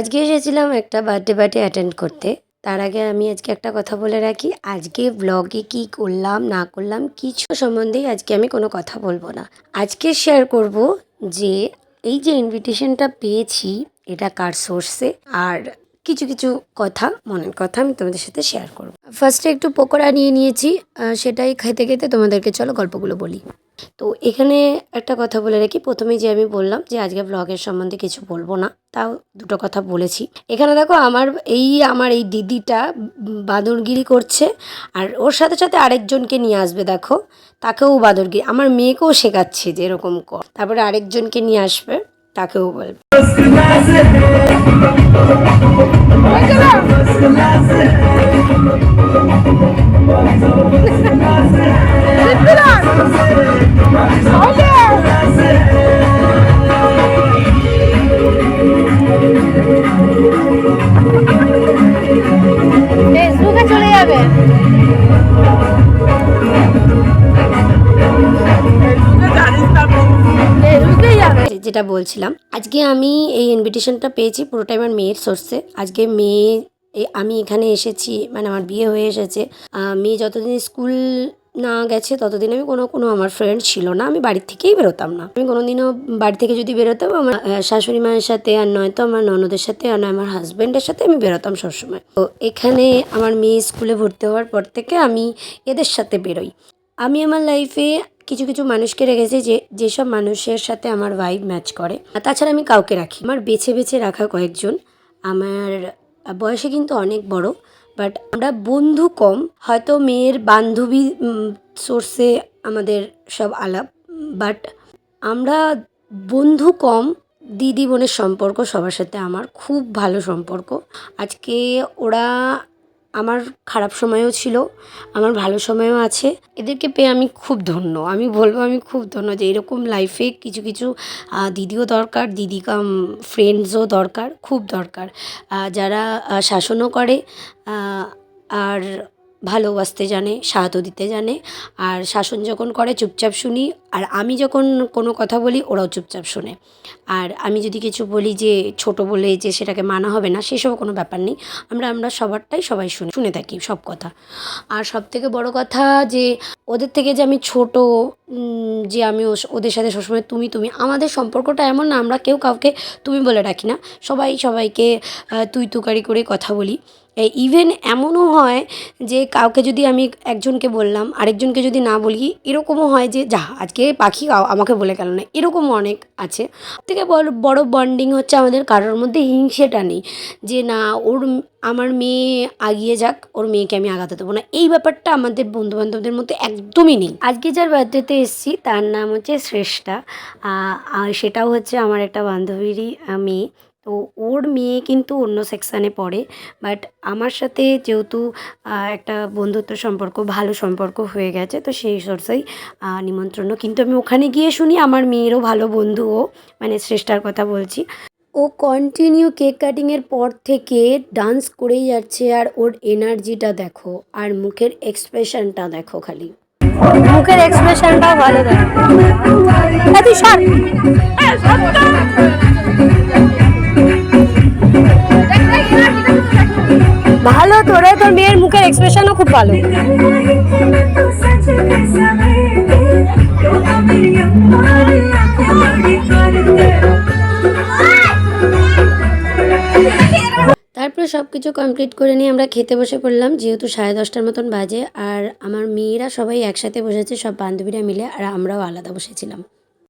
আজকে এসেছিলাম একটা বার্থডে পার্টি অ্যাটেন্ড করতে। তার আগে আমি আজকে একটা কথা বলে রাখি, আজকে ব্লগে কি করলাম না করলাম কিছু সম্বন্ধেই আজকে আমি কোনো কথা বলবো না। আজকে শেয়ার করব যে এই যে ইনভিটেশনটা পেয়েছি এটা কার সোর্সে, আর কিছু কিছু কথা, মনের কথা আমি তোমাদের সাথে শেয়ার করব। ফার্স্টে একটু পকোড়া নিয়ে নিয়েছি, সেটাই খেতে খেতে তোমাদেরকে চলো গল্পগুলো বলি। তো এখানে একটা কথা বলে রাখি, প্রথমেই যে আমি বললাম যে আজকে ব্লগের সম্বন্ধে কিছু বলবো না, তাও দুটো কথা বলেছি। এখানে দেখো আমার এই দিদিটা বাঁদরগিরি করছে, আর ওর সাথে সাথে আরেকজনকে নিয়ে আসবে, দেখো তাকেও বাঁদরগিরি, আমার মেয়েকেও শেখাচ্ছে যে এরকম কর, তারপরে আরেকজনকে নিয়ে আসবে, তাকেও বলবে। ফেসবুকে চলে যাবে। যেটা বলছিলাম, আজকে আমি এই ইনভিটেশনটা পেয়েছি পুরোটাই আমার মেয়ের সোর্সে। আজকে আমি এখানে এসেছি, মানে আমার বিয়ে হয়ে এসেছে। মেয়ে যতদিন স্কুল না গেছে ততদিন আমি কোনো আমার ফ্রেন্ড ছিল না, আমি বাড়ির থেকেই বেরোতাম না। আমি কোনোদিনও বাড়ি থেকে যদি বেরোতাম আমার শাশুড়ি মায়ের সাথে, আর নয়তো আমার ননদের সাথে, আর নয় আমার হাজব্যান্ডের সাথে আমি বেরোতাম সবসময়। তো এখানে আমার মেয়ে স্কুলে ভর্তি হওয়ার পর থেকে আমি এদের সাথে বেরোই। আমি আমার লাইফে কিছু কিছু মানুষকে রেখেছি যেসব মানুষের সাথে আমার ভাইব ম্যাচ করে, আর তাছাড়া আমি কাউকে রাখি আমার বেছে বেছে রাখা কয়েকজন। আমার বয়সে কিন্তু অনেক বড়, বাট আমরা বন্ধু কম। হয়তো মেয়ের বান্ধবী সোর্সে আমাদের সব আলাপ, বাট আমরা বন্ধু কম। দিদি বোনের সম্পর্ক সবার সাথে আমার খুব ভালো সম্পর্ক। আজকে ওরা আমার খারাপ সময়ও ছিল, আমার ভালো সময়ও আছে। এদেরকে পেয়ে আমি খুব ধন্য, আমি বলবো আমি খুব ধন্য যে এরকম লাইফে কিছু কিছু দিদিও দরকার, দিদি কাম ফ্রেন্ডসও দরকার, খুব দরকার। যারা শাসনও করে, আর ভালোবাসতে জানে, সাহায্য দিতে জানে। আর শাসন যখন করে চুপচাপ শুনি, আর আমি যখন কোনো কথা বলি ওরাও চুপচাপ শোনে। আর আমি যদি কিছু বলি যে ছোট বলে যে সেটাকে মানা হবে না, সেসব কোনো ব্যাপার নেই। আমরা সবারটাই সবাই শুনে থাকি সব কথা। আর সবথেকে বড় কথা যে ওদের থেকে যে আমি ছোট, যে আমি ওদের সাথে সবসময় তুমি আমাদের সম্পর্কটা এমন না, আমরা কেউ কাউকে তুমি বলে রাখি না, সবাইকে তুই তুকারি করে কথা বলি। ইভেন এমনও হয় যে কাউকে যদি আমি একজনকে বললাম, আরেকজনকে যদি না বলি, এরকমও হয় যে যা আজকে পাখি আমাকে বলে গেল না, এরকমও অনেক আছে। থেকে বড় বন্ডিং হচ্ছে আমাদের কারোর মধ্যে হিংসেটা নেই, যে না আমার মেয়ে আগিয়ে যাক, ওর মেয়েকে আমি আগাতে দেবো না, এই ব্যাপারটা আমাদের বন্ধুবান্ধবদের মধ্যে একদমই নেই। আজকে যার বার্থডেতে এসেছি তার নাম হচ্ছে শ্রেষ্ঠা, আর সেটাও হচ্ছে আমার একটা বান্ধবীরই মেয়ে। তো ওর মেয়ে কিন্তু অন্য সেকশানে পড়ে, বাট আমার সাথে যেহেতু একটা বন্ধুত্ব সম্পর্ক, ভালো সম্পর্ক হয়ে গেছে, তো সেই সোর্সেই নিমন্ত্রণ। কিন্তু আমি ওখানে গিয়ে শুনি আমার মেয়েরও ভালো বন্ধু, ও মানে শ্রেষ্ঠার কথা বলছি, ও কন্টিনিউ কেক কাটিংয়ের পর থেকে ডান্স করেই যাচ্ছে। আর ওর এনার্জিটা দেখো, আর মুখের এক্সপ্রেশনটা দেখো, খালি মুখের এক্সপ্রেশনটাও ভালো দেখো। ভালো তোরে, তোর মেয়ের মুখের এক্সপ্রেশনও খুব ভালো। তারপরে সব কিছু কমপ্লিট করে নিয়ে আমরা খেতে বসে পড়লাম, যেহেতু 10:30টার মতন বাজে। আর আমার মেয়েরা সবাই একসাথে বসেছে, সব বান্ধবীরা মিলে, আর আমরাও আলাদা বসেছিলাম।